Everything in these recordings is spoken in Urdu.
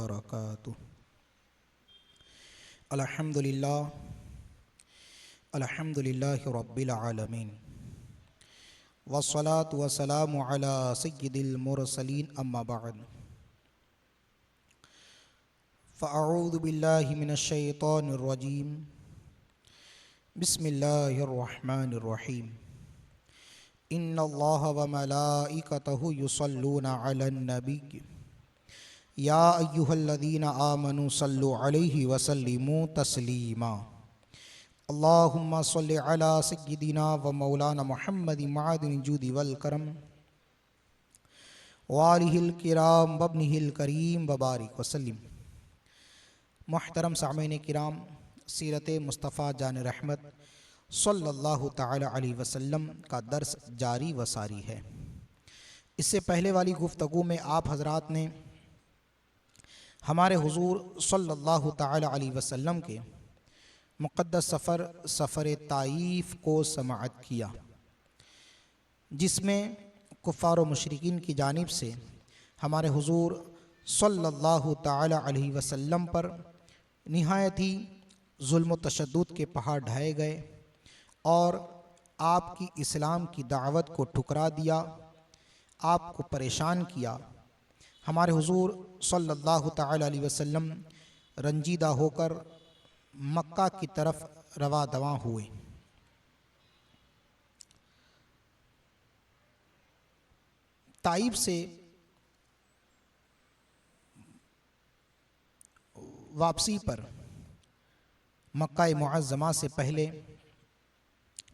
وبركاته. الحمد لله رب العالمين، والصلاة والسلام على سيد المرسلين، أما بعد، فأعوذ بالله من الشيطان الرجيم. بسم الله الرحمن الرحيم. إن الله وملائكته يصلون على النبي يا أيها الذين آمنوا صلوا عليه وسلموا تسليما. اللهم صل على سيدنا ومولانا محمد معدن الجود والكرم وآلہ الکرام وابنہ الکریم وبارک وسلم. محترم سامعین کرام، سیرت مصطفیٰ جان رحمت صلی اللہ تعالی علیہ وسلم کا درس جاری و ساری ہے. اس سے پہلے والی گفتگو میں آپ حضرات نے ہمارے حضور صلی اللہ تعالی علیہ وسلم کے مقدس سفر طائف کو سماعت کیا، جس میں کفار و مشرکین کی جانب سے ہمارے حضور صلی اللہ تعالی علیہ وسلم پر نہایت ہی ظلم و تشدد کے پہاڑ ڈھائے گئے اور آپ کی اسلام کی دعوت کو ٹھکرا دیا، آپ کو پریشان کیا. ہمارے حضور صلی اللہ تعالی علیہ وسلم رنجیدہ ہو کر مکہ کی طرف رواں دواں ہوئے. طائف سے واپسی پر مکہ معظمہ سے پہلے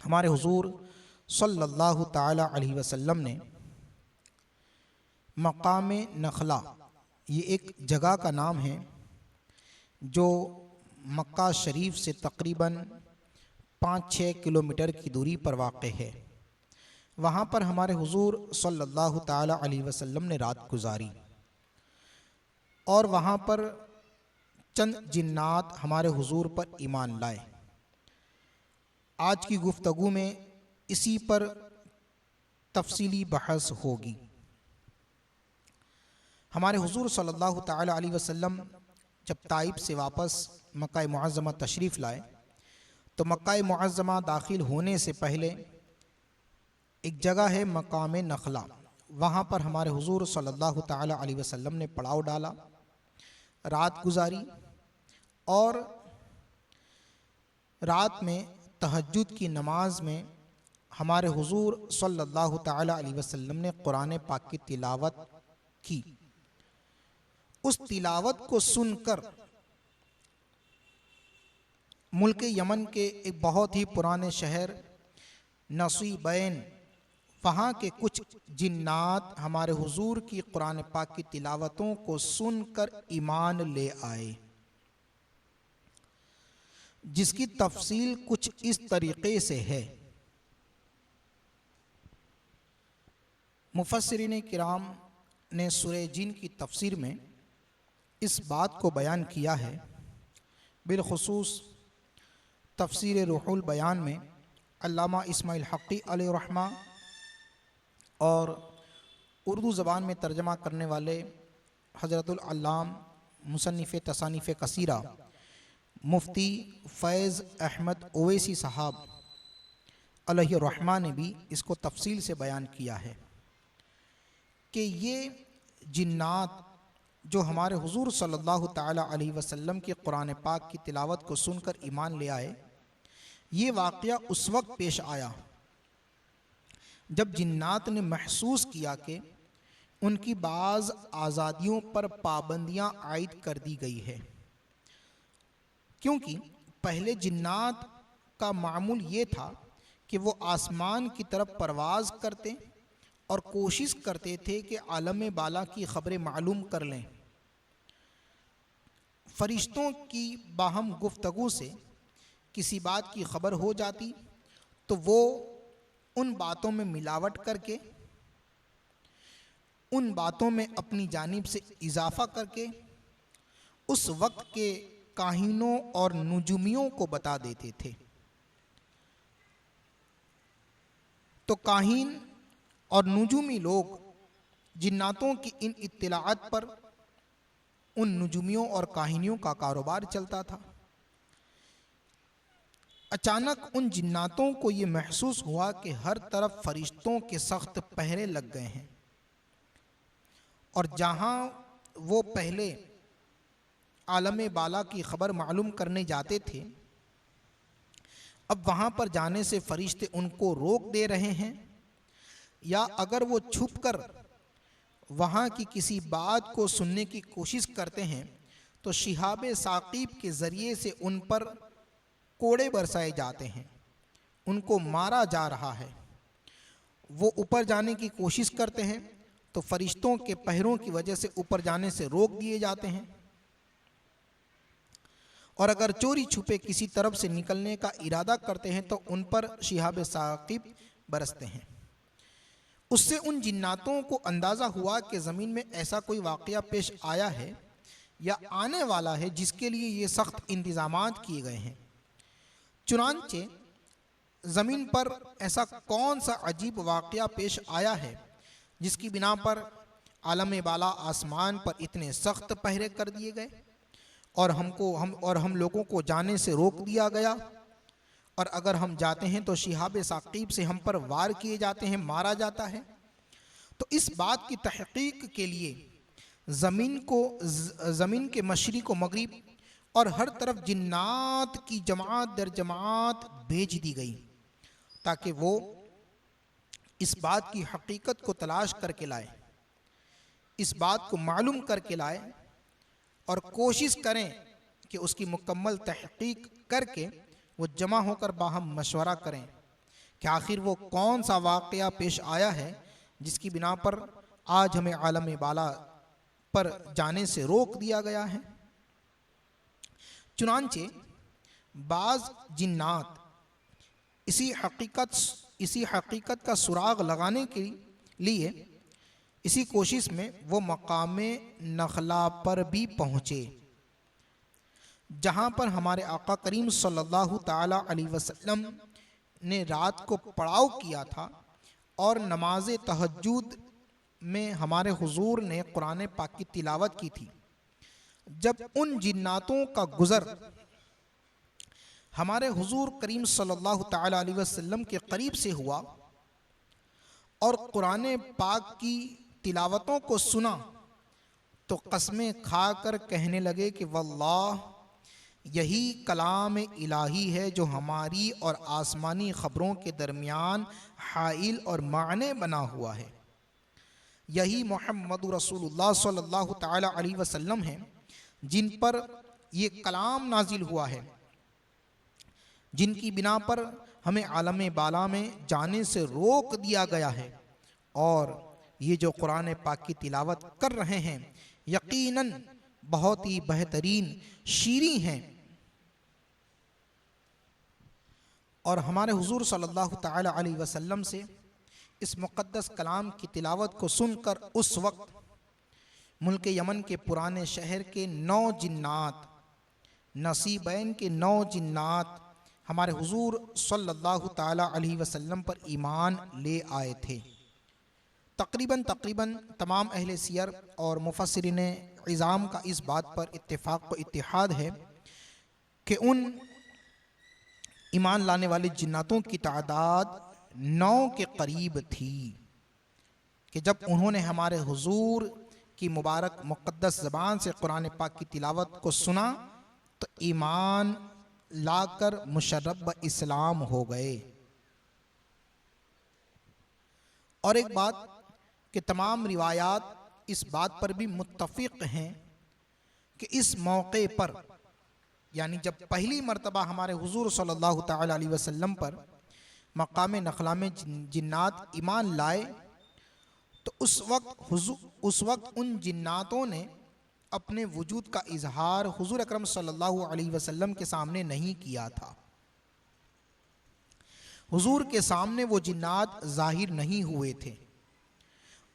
ہمارے حضور صلی اللہ تعالی علیہ وسلم نے مقام نخلا، یہ ایک جگہ کا نام ہے جو مکہ شریف سے تقریباً 5-6 کلومیٹر کی دوری پر واقع ہے، وہاں پر ہمارے حضور صلی اللہ تعالی علیہ وسلم نے رات گزاری اور وہاں پر چند جنات ہمارے حضور پر ایمان لائے. آج کی گفتگو میں اسی پر تفصیلی بحث ہوگی. ہمارے حضور صلی اللہ تعالی علیہ وسلم جب طائف سے واپس مکہ معظمہ تشریف لائے تو مکہ معظمہ داخل ہونے سے پہلے ایک جگہ ہے مقام نخلا، وہاں پر ہمارے حضور صلی اللہ تعالی علیہ وسلم نے پڑاؤ ڈالا، رات گزاری اور رات میں تہجد کی نماز میں ہمارے حضور صلی اللہ تعالی علیہ وسلم نے قرآن پاک کی تلاوت کی. اس تلاوت کو سن کر ملک یمن کے ایک بہت ہی پرانے شہر نصیبین، وہاں کے کچھ جنات ہمارے حضور کی قرآن پاک کی تلاوتوں کو سن کر ایمان لے آئے، جس کی تفصیل کچھ اس طریقے سے ہے. مفسرین کرام نے سورہ جن کی تفسیر میں اس بات کو بیان کیا ہے، بالخصوص تفسیر روح البیان میں علامہ اسماعیل حقی علیہ الرحمہ اور اردو زبان میں ترجمہ کرنے والے حضرت العلام مصنف تصانیف کثیرہ مفتی فیض احمد اویسی صاحب علیہ الرحمہ نے بھی اس کو تفصیل سے بیان کیا ہے کہ یہ جنات جو ہمارے حضور صلی اللہ تعالی علیہ وسلم کی قرآن پاک کی تلاوت کو سن کر ایمان لے آئے، یہ واقعہ اس وقت پیش آیا جب جنات نے محسوس کیا کہ ان کی بعض آزادیوں پر پابندیاں عائد کر دی گئی ہے. کیونکہ پہلے جنات کا معمول یہ تھا کہ وہ آسمان کی طرف پرواز کرتے اور کوشش کرتے تھے کہ عالم بالا کی خبریں معلوم کر لیں. فرشتوں کی باہم گفتگو سے کسی بات کی خبر ہو جاتی تو وہ ان باتوں میں ملاوٹ کر کے، ان باتوں میں اپنی جانب سے اضافہ کر کے اس وقت کے کاہنوں اور نجومیوں کو بتا دیتے تھے. تو کاہن اور نجومی لوگ جناتوں کی ان اطلاعات پر ان نجومیوں اور کاہنیوں کا کاروبار چلتا تھا۔ اچانک ان جناتوں کو یہ محسوس ہوا کہ ہر طرف فرشتوں کے سخت پہرے لگ گئے ہیں، اور جہاں وہ پہلے عالم بالا کی خبر معلوم کرنے جاتے تھے، اب وہاں پر جانے سے فرشتے ان کو روک دے رہے ہیں، یا اگر وہ چھپ کر وہاں کی کسی بات کو سننے کی کوشش کرتے ہیں تو شہاب ثاقب کے ذریعے سے ان پر کوڑے برسائے جاتے ہیں، ان کو مارا جا رہا ہے۔ وہ اوپر جانے کی کوشش کرتے ہیں تو فرشتوں کے پہروں کی وجہ سے اوپر جانے سے روک دیے جاتے ہیں، اور اگر چوری چھپے کسی طرف سے نکلنے کا ارادہ کرتے ہیں تو ان پر شہاب ثاقب برستے ہیں۔ اس سے ان جناتوں کو اندازہ ہوا کہ زمین میں ایسا کوئی واقعہ پیش آیا ہے یا آنے والا ہے جس کے لیے یہ سخت انتظامات کیے گئے ہیں۔ چنانچہ زمین پر ایسا کون سا عجیب واقعہ پیش آیا ہے جس کی بنا پر عالم بالا آسمان پر اتنے سخت پہرے کر دیے گئے اور ہم لوگوں کو جانے سے روک دیا گیا، اور اگر ہم جاتے ہیں تو شہاب ثاقب سے ہم پر وار کیے جاتے ہیں، مارا جاتا ہے۔ تو اس بات کی تحقیق کے لیے زمین کے مشرق و مغرب اور ہر طرف جنات کی جماعت در جماعت بھیج دی گئی تاکہ وہ اس بات کی حقیقت کو تلاش کر کے لائے، اس بات کو معلوم کر کے لائے، اور کوشش کریں کہ اس کی مکمل تحقیق کر کے وہ جمع ہو کر باہم مشورہ کریں کہ آخر وہ کون سا واقعہ پیش آیا ہے جس کی بنا پر آج ہمیں عالم بالا پر جانے سے روک دیا گیا ہے۔ چنانچہ بعض جنات اسی حقیقت کا سراغ لگانے کے لیے اسی کوشش میں وہ مقام نخلا پر بھی پہنچے جہاں پر ہمارے آقا کریم صلی اللہ تعالی علیہ وسلم نے رات کو پڑاؤ کیا تھا، اور نماز تہجد میں ہمارے حضور نے قرآن پاک کی تلاوت کی تھی۔ جب ان جناتوں کا گزر ہمارے حضور کریم صلی اللہ تعالی علیہ وسلم کے قریب سے ہوا اور قرآن پاک کی تلاوتوں کو سنا تو قسمیں کھا کر کہنے لگے کہ واللہ یہی کلام الہی ہے جو ہماری اور آسمانی خبروں کے درمیان حائل اور معنی بنا ہوا ہے، یہی محمد رسول اللہ صلی اللہ تعالی علیہ وسلم ہیں جن پر یہ کلام نازل ہوا ہے، جن کی بنا پر ہمیں عالم بالا میں جانے سے روک دیا گیا ہے، اور یہ جو قرآن پاک کی تلاوت کر رہے ہیں یقیناً بہت ہی بہترین شیریں ہیں۔ اور ہمارے حضور صلی اللہ تعالی علیہ وسلم سے اس مقدس کلام کی تلاوت کو سن کر اس وقت ملک یمن کے پرانے شہر کے 9 جنات، نصیبین کے 9 جنات ہمارے حضور صلی اللہ تعالی علیہ وسلم پر ایمان لے آئے تھے۔ تقریباً تمام اہل سیر اور مفسرین عظام کا اس بات پر اتفاق و اتحاد ہے کہ ان ایمان لانے والے جناتوں کی تعداد 9 کے قریب تھی کہ جب انہوں نے ہمارے حضور کی مبارک مقدس زبان سے قرآن پاک کی تلاوت کو سنا تو ایمان لا کر مشرب اسلام ہو گئے۔ اور ایک بات کہ تمام روایات اس بات پر بھی متفق ہیں کہ اس موقع پر، یعنی جب پہلی مرتبہ ہمارے حضور صلی اللہ تعالی علیہ وسلم پر مقام نخلا میں جنات ایمان لائے تو اس وقت ان جناتوں نے اپنے وجود کا اظہار حضور اکرم صلی اللہ علیہ وسلم کے سامنے نہیں کیا تھا۔ حضور کے سامنے وہ جنات ظاہر نہیں ہوئے تھے،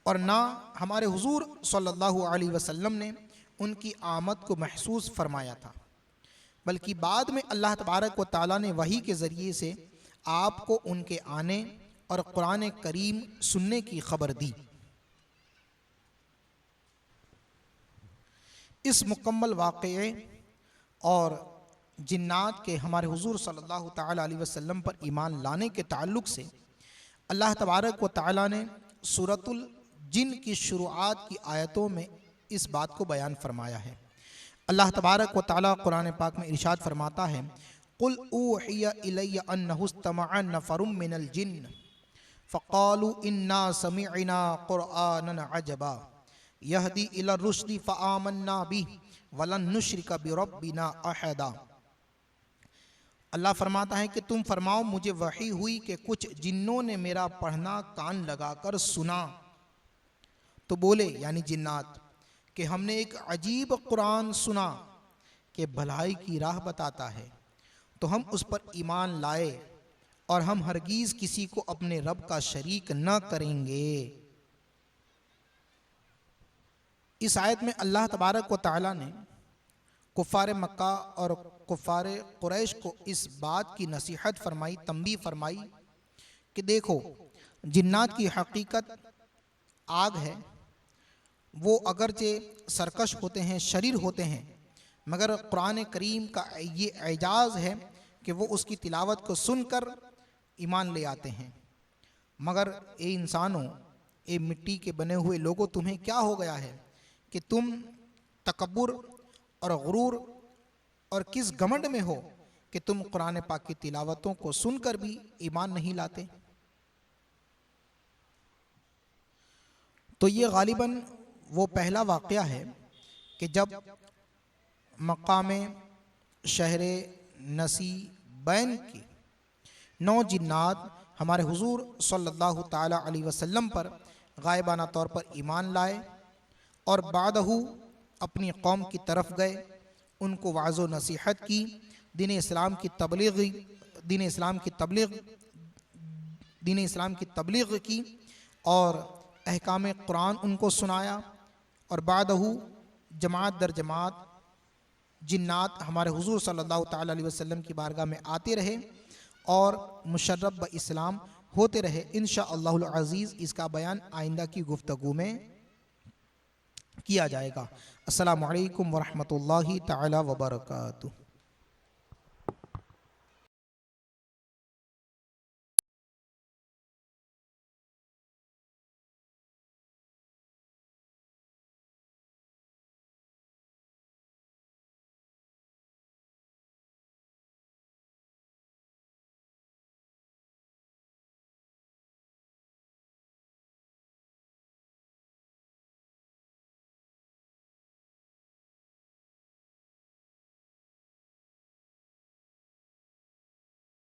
اور نہ ہمارے حضور صلی اللہ علیہ وسلم نے ان کی آمد کو محسوس فرمایا تھا، بلکہ بعد میں اللہ تبارک و تعالیٰ نے وحی کے ذریعے سے آپ کو ان کے آنے اور قرآن کریم سننے کی خبر دی۔ اس مکمل واقعے اور جنات کے ہمارے حضور صلی اللہ تعالیٰ علیہ وسلم پر ایمان لانے کے تعلق سے اللہ تبارک و تعالیٰ نے سورۃ الجن کی شروعات کی آیتوں میں اس بات کو بیان فرمایا ہے۔ اللہ تبارک و تعالیٰ قرآن پاک میں ارشاد فرماتا ہے قُلْ أُوحِيَ إِلَيَّ أَنَّهُ اسْتَمَعَ نَفَرٌ مِّنَ الْجِنِّ فَقَالُوا إِنَّا سَمِعْنَا قُرْآنًا عَجَبًا يَهْدِي إِلَى الرُّشْدِ فَآمَنَّا بِهِ وَلَن نُشْرِكَ بِرَبِّنَا أَحَدًا۔ اللہ فرماتا ہے کہ تم فرماؤ مجھے وحی ہوئی کہ کچھ جنوں نے میرا پڑھنا کان لگا کر سنا تو بولے یعنی جنات کہ ہم نے ایک عجیب قرآن سنا کہ بھلائی کی راہ بتاتا ہے، تو ہم اس پر ایمان لائے اور ہم ہرگیز کسی کو اپنے رب کا شریک نہ کریں گے۔ اس آیت میں اللہ تبارک و تعالیٰ نے کفار مکہ اور کفار قریش کو اس بات کی نصیحت فرمائی، تنبیہ فرمائی کہ دیکھو جنات کی حقیقت آگ ہے، وہ اگرچہ سرکش ہوتے ہیں، شریر ہوتے ہیں، مگر قرآن کریم کا یہ اعجاز ہے کہ وہ اس کی تلاوت کو سن کر ایمان لے آتے ہیں۔ مگر اے انسانوں، اے مٹی کے بنے ہوئے لوگوں، تمہیں کیا ہو گیا ہے کہ تم تکبر اور غرور اور کس گھمنڈ میں ہو کہ تم قرآن پاک کی تلاوتوں کو سن کر بھی ایمان نہیں لاتے؟ تو یہ غالباً وہ پہلا واقعہ ہے کہ جب مقام شہر نصیبین کی 9 جنات ہمارے حضور صلی اللہ تعالیٰ علیہ وسلم پر غائبانہ طور پر ایمان لائے اور بعدہ اپنی قوم کی طرف گئے، ان کو وعظ و نصیحت کی، دین اسلام کی تبلیغ کی اور احکام قرآن ان کو سنایا، اور بعدہ جماعت در جماعت جنات ہمارے حضور صلی اللہ تعالیٰ علیہ وسلم کی بارگاہ میں آتے رہے اور مشرب باسلام ہوتے رہے۔ انشاءاللہ العزیز اس کا بیان آئندہ کی گفتگو میں کیا جائے گا۔ السلام علیکم ورحمۃ اللہ تعالیٰ وبرکاتہ۔